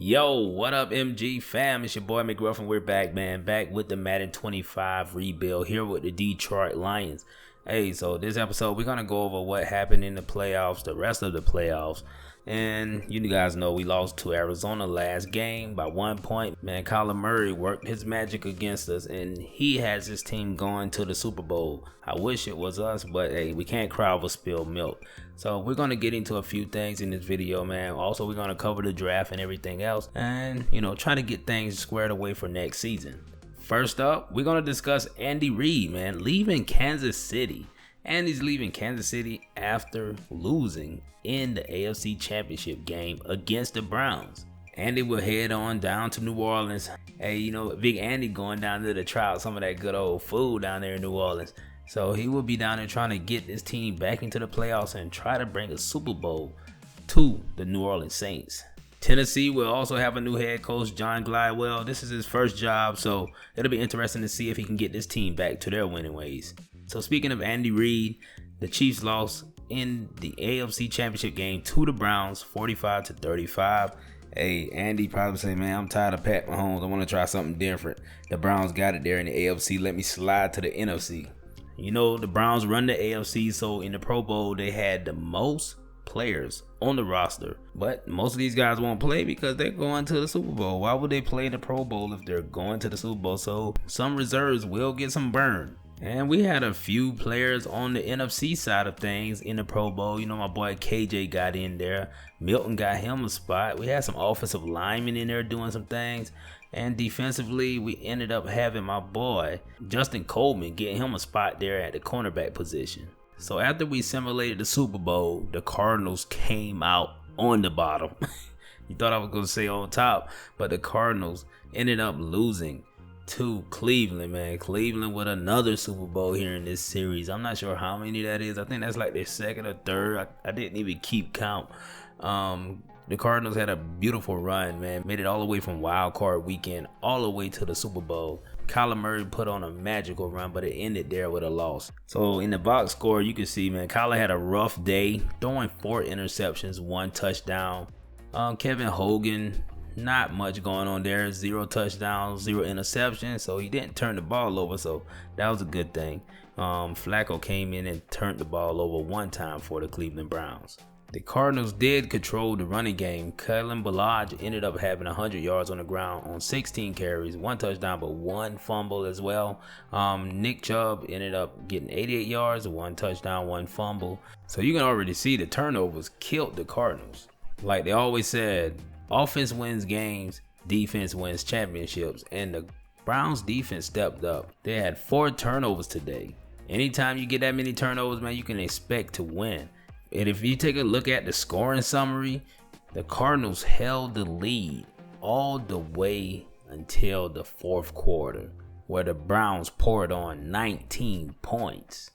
Yo, what up, MG fam? It's your boy McGruff, and we're back, man. Back with the Madden 25 rebuild here with the Detroit Lions. Hey, so this episode, we're going to go over what happened in the playoffs, the rest of the playoffs. And you guys know we lost to Arizona last game by 1 point. Man, Kyler Murray worked his magic against us, and he has his team going to the Super Bowl. I wish it was us, but hey, we can't cry over spilled milk. So we're going to get into a few things in this video, man. Also, we're going to cover the draft and everything else, and, try to get things squared away for next season. First up, we're going to discuss Andy Reid, man, leaving Kansas City. Andy's leaving Kansas City after losing in the AFC Championship game against the Browns. Andy will head on down to New Orleans. Hey, Big Andy going down there to try out some of that good old food down there in New Orleans. So he will be down there trying to get this team back into the playoffs and try to bring a Super Bowl to the New Orleans Saints. Tennessee will also have a new head coach, John Glidewell. This is his first job, so it'll be interesting to see if he can get this team back to their winning ways. So speaking of Andy Reid, the Chiefs lost in the AFC Championship game to the Browns, 45-35. Hey, Andy probably say, man, I'm tired of Pat Mahomes. I want to try something different. The Browns got it there in the AFC. Let me slide to the NFC. The Browns run the AFC, so in the Pro Bowl, they had the most players on the roster. But most of these guys won't play because they're going to the Super Bowl. Why would they play in the Pro Bowl if they're going to the Super Bowl? So some reserves will get some burn. And we had a few players on the NFC side of things in the Pro Bowl. My boy KJ got in there. Milton got him a spot. We had some offensive linemen in there doing some things. And defensively, we ended up having my boy Justin Coleman get him a spot there at the cornerback position. So after we simulated the Super Bowl, the Cardinals came out on the bottom. You thought I was going to say on top, but the Cardinals ended up losing to Cleveland, man. Cleveland with another Super Bowl here in this series. I'm not sure how many that is. I think that's like their second or third. I didn't even keep count. The Cardinals had a beautiful run, man. Made it all the way from wild card weekend all the way to the Super Bowl. Kyler Murray put on a magical run, but it ended there with a loss. So in the box score, you can see, man, Kyler had a rough day, throwing 4 interceptions, 1 touchdown. Kevin Hogan, not much going on there. 0 touchdowns, 0 interceptions. So he didn't turn the ball over. So that was a good thing. Flacco came in and turned the ball over 1 time for the Cleveland Browns. The Cardinals did control the running game. Kalen Ballage ended up having 100 yards on the ground on 16 carries, 1 touchdown, but 1 fumble as well. Nick Chubb ended up getting 88 yards, 1 touchdown, 1 fumble. So you can already see the turnovers killed the Cardinals. Like they always said, offense wins games, defense wins championships, and the Browns defense stepped up. They had 4 turnovers today. Anytime you get that many turnovers, man, you can expect to win. And if you take a look at the scoring summary, the Cardinals held the lead all the way until the 4th quarter, where the Browns poured on 19 points.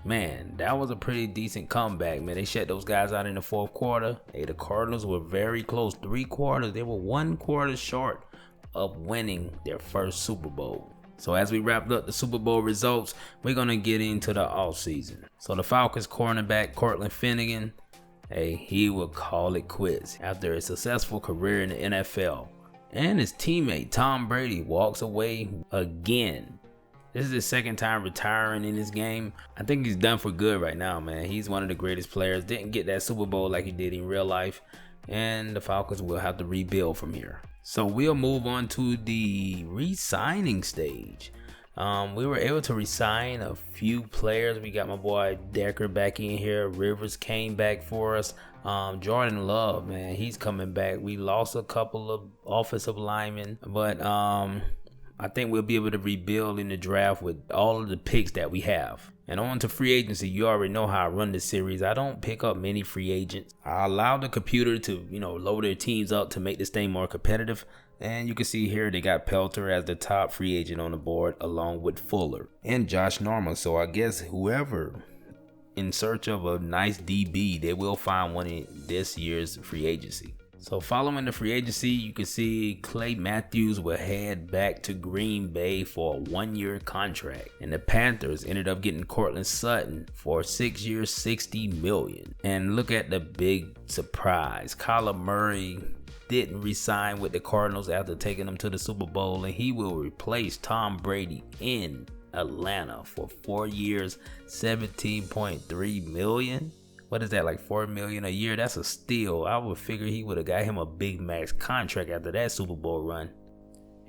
Man, that was a pretty decent comeback, man. They shut those guys out in the 4th quarter. Hey, the Cardinals were very close. 3 quarters. They were 1 quarter short of winning their first Super Bowl. So as we wrapped up the Super Bowl results, we're going to get into the offseason. So the Falcons cornerback Cortland Finnegan, hey, he will call it quits after a successful career in the NFL. And his teammate Tom Brady walks away again. This is his 2nd time retiring in this game. I think he's done for good right now, man. He's one of the greatest players. Didn't get that Super Bowl like he did in real life. And the Falcons will have to rebuild from here. So we'll move on to the re-signing stage. We were able to re-sign a few players. We got my boy Decker back in here. Rivers came back for us. Jordan Love, man, he's coming back. We lost a couple of offensive linemen, but I think we'll be able to rebuild in the draft with all of the picks that we have. And on to free agency. You already know how I run this series. I don't pick up many free agents. I allow the computer to, load their teams up to make this thing more competitive. And you can see here they got Pelter as the top free agent on the board, along with Fuller and Josh Norman. So I guess whoever in search of a nice DB, they will find one in this year's free agency. So following the free agency, you can see Clay Matthews will head back to Green Bay for a 1-year contract. And the Panthers ended up getting Cortland Sutton for 6 years, $60 million. And look at the big surprise. Kyler Murray didn't resign with the Cardinals after taking them to the Super Bowl, and he will replace Tom Brady in Atlanta for 4 years, $17.3 million. What is that, like $4 million a year? That's a steal. I would figure he would have got him a big max contract after that Super Bowl run.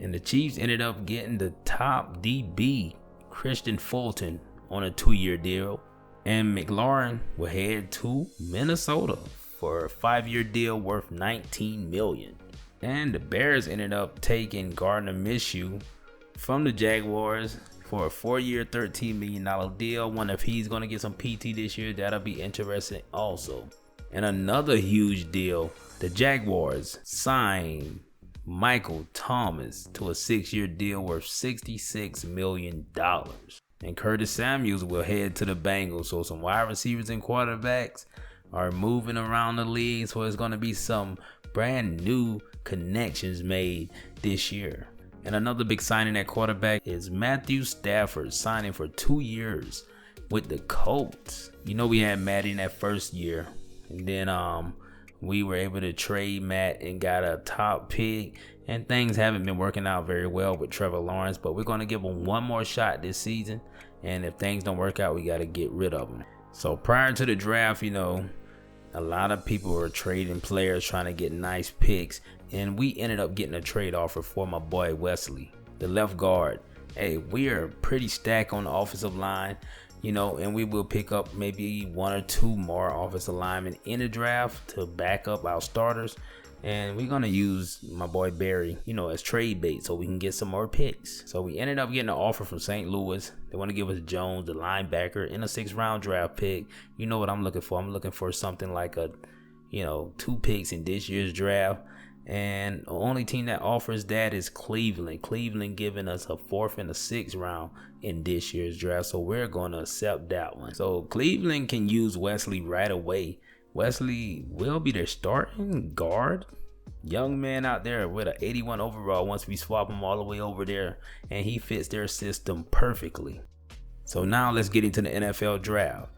And the Chiefs ended up getting the top DB, Christian Fulton, on a 2-year deal. And McLaurin will head to Minnesota for a 5-year deal worth $19 million. And the Bears ended up taking Gardner Minshew from the Jaguars for a 4-year, $13 million deal. Wonder if he's going to get some PT this year. That'll be interesting also. And another huge deal, the Jaguars signed Michael Thomas to a 6-year deal worth $66 million. And Curtis Samuels will head to the Bengals. So some wide receivers and quarterbacks are moving around the league. So it's going to be some brand new connections made this year. And another big signing at quarterback is Matthew Stafford, signing for 2 years with the Colts. You know, we had Matt in that first year, and then we were able to trade Matt and got a top pick, and things haven't been working out very well with Trevor Lawrence, but we're going to give him one more shot this season, and if things don't work out, we got to get rid of him. So prior to the draft, you know, a lot of people were trading players trying to get nice picks, and we ended up getting a trade offer for my boy Wesley, the left guard. Hey, we are pretty stacked on the offensive line, you know, and we will pick up maybe 1 or 2 more offensive linemen in the draft to back up our starters. And we're going to use my boy Barry, you know, as trade bait so we can get some more picks. So we ended up getting an offer from St. Louis. They want to give us Jones, the linebacker, in a 6th-round draft pick. You know what I'm looking for. I'm looking for something like 2 picks in this year's draft. And the only team that offers that is Cleveland. Cleveland giving us a 4th and a 6th round in this year's draft. So we're going to accept that one. So Cleveland can use Wesley right away. Wesley will be their starting guard. Young man out there with an 81 overall once we swap him all the way over there. And he fits their system perfectly. So now let's get into the NFL draft.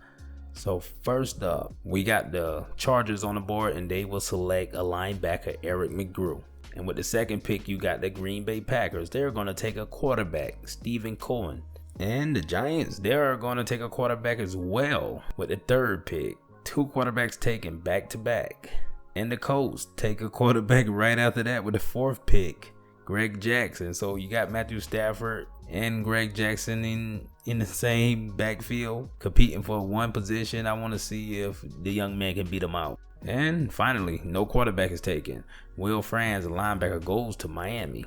So first up, we got the Chargers on the board, and they will select a linebacker, Eric McGrew. And with the second pick, you got the Green Bay Packers. They're going to take a quarterback, Stephen Cohen. And the Giants, they're going to take a quarterback as well with the third pick. 2 quarterbacks taken back to back. And the Colts take a quarterback right after that with the 4th pick, Greg Jackson. So you got Matthew Stafford and Greg Jackson in the same backfield competing for one position. I want to see if the young man can beat them out. And finally, no quarterback is taken. Will Franz, the linebacker, goes to Miami.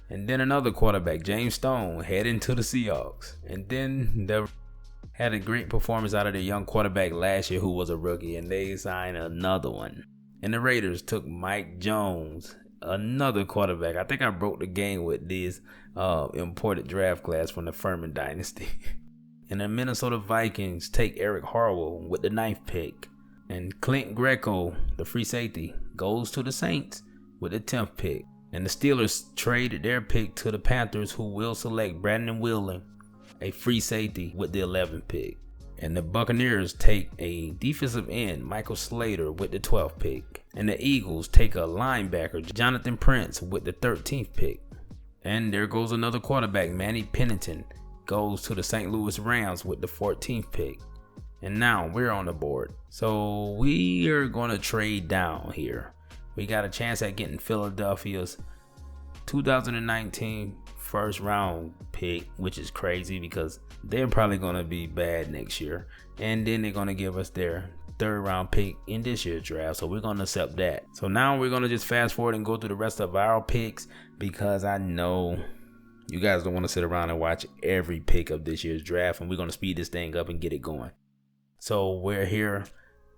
And then another quarterback, James Stone, heading to the Seahawks. And then they had a great performance out of their young quarterback last year who was a rookie, and they signed another one. And the Raiders took Mike Jones, another quarterback. I think I broke the game with this imported draft class from the Furman Dynasty. And the Minnesota Vikings take Eric Harwell with the 9th pick. And Clint Greco, the free safety, goes to the Saints with the 10th pick. And the Steelers traded their pick to the Panthers, who will select Brandon Wheeler, a free safety, with the 11th pick. And the Buccaneers take a defensive end, Michael Slater, with the 12th pick. And the Eagles take a linebacker, Jonathan Prince, with the 13th pick. And there goes another quarterback, Manny Pennington, goes to the St. Louis Rams with the 14th pick. And now we're on the board. So we are going to trade down here. We got a chance at getting Philadelphia's 2019 first round pick, which is crazy because they're probably going to be bad next year. And then they're going to give us their 3rd round pick in this year's draft. So we're going to accept that. So now we're going to just fast forward and go through the rest of our picks, because I know you guys don't want to sit around and watch every pick of this year's draft. And we're going to speed this thing up and get it going. So we're here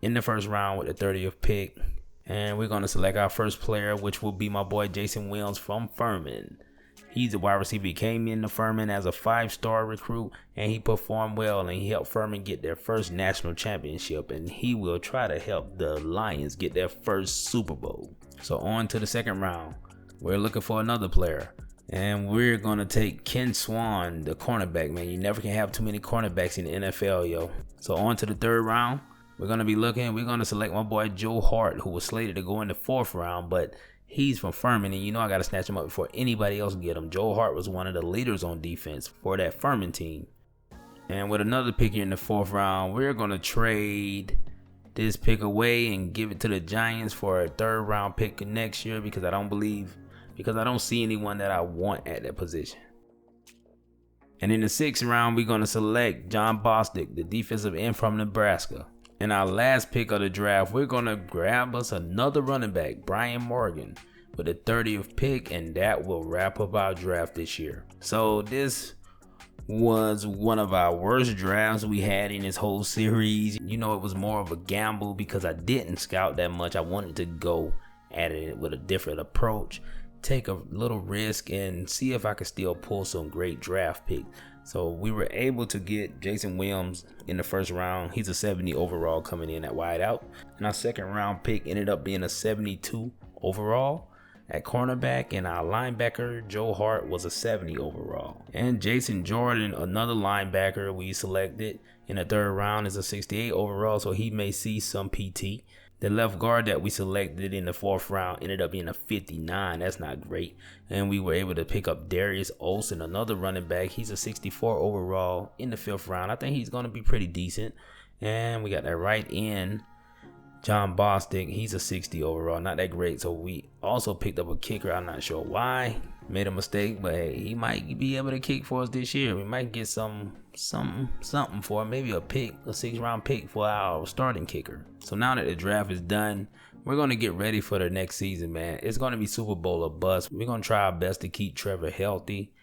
in the first round with the 30th pick. And we're going to select our first player, which will be my boy Jason Williams from Furman. He's a wide receiver. He came into Furman as a 5-star recruit, and he performed well, and he helped Furman get their first national championship, and he will try to help the Lions get their first Super Bowl. So on to the second round. We're looking for another player, and we're going to take Ken Swan, the cornerback. Man, you never can have too many cornerbacks in the NFL, yo. So on to the 3rd round. We're going to be looking. We're going to select my boy Joe Hart, who was slated to go in the 4th round, but He's from Furman, and you know I got to snatch him up before anybody else get him. Joe Hart was one of the leaders on defense for that Furman team. And with another pick here in the 4th round, we're going to trade this pick away and give it to the Giants for a 3rd round pick next year because I don't see anyone that I want at that position. And in the 6th round, we're going to select John Bostic, the defensive end from Nebraska. In our last pick of the draft, we're going to grab us another running back, Brian Morgan, with the 30th pick, and that will wrap up our draft this year. So this was one of our worst drafts we had in this whole series. You know, it was more of a gamble because I didn't scout that much. I wanted to go at it with a different approach, take a little risk, and see if I could still pull some great draft picks. So we were able to get Jason Williams in the 1st round. He's a 70 overall coming in at wideout. And our 2nd round pick ended up being a 72 overall at cornerback. And our linebacker, Joe Hart, was a 70 overall. And Jason Jordan, another linebacker we selected in the 3rd round, is a 68 overall. So he may see some PT. The left guard that we selected in the 4th round ended up being a 59. That's not great. And we were able to pick up Darius Olsen, another running back. He's a 64 overall in the 5th round. I think he's going to be pretty decent. And we got that right end, John Bostic. He's a 60 overall. Not that great. So we also picked up a kicker. I'm not sure why. Made a mistake, but hey, he might be able to kick for us this year. We might get something for him. Maybe a 6th round pick for our starting kicker. So now that the draft is done, we're going to get ready for the next season, man. It's going to be Super Bowl or bust. We're going to try our best to keep Trevor healthy,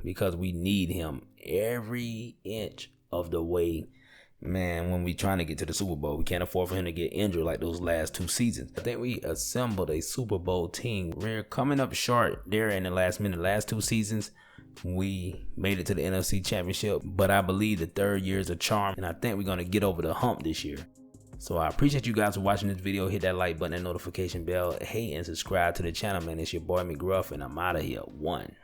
because we need him every inch of the way. Man, when we trying to get to the Super Bowl, we can't afford for him to get injured like those last 2 seasons. I think we assembled a Super Bowl team. We're coming up short there in the last minute. Last 2 seasons, we made it to the NFC Championship, but I believe the 3rd year is a charm, and I think we're going to get over the hump this year. So I appreciate you guys for watching this video. Hit that like button and notification bell. Hey, and subscribe to the channel, man. It's your boy McGruff, and I'm out of here. 1.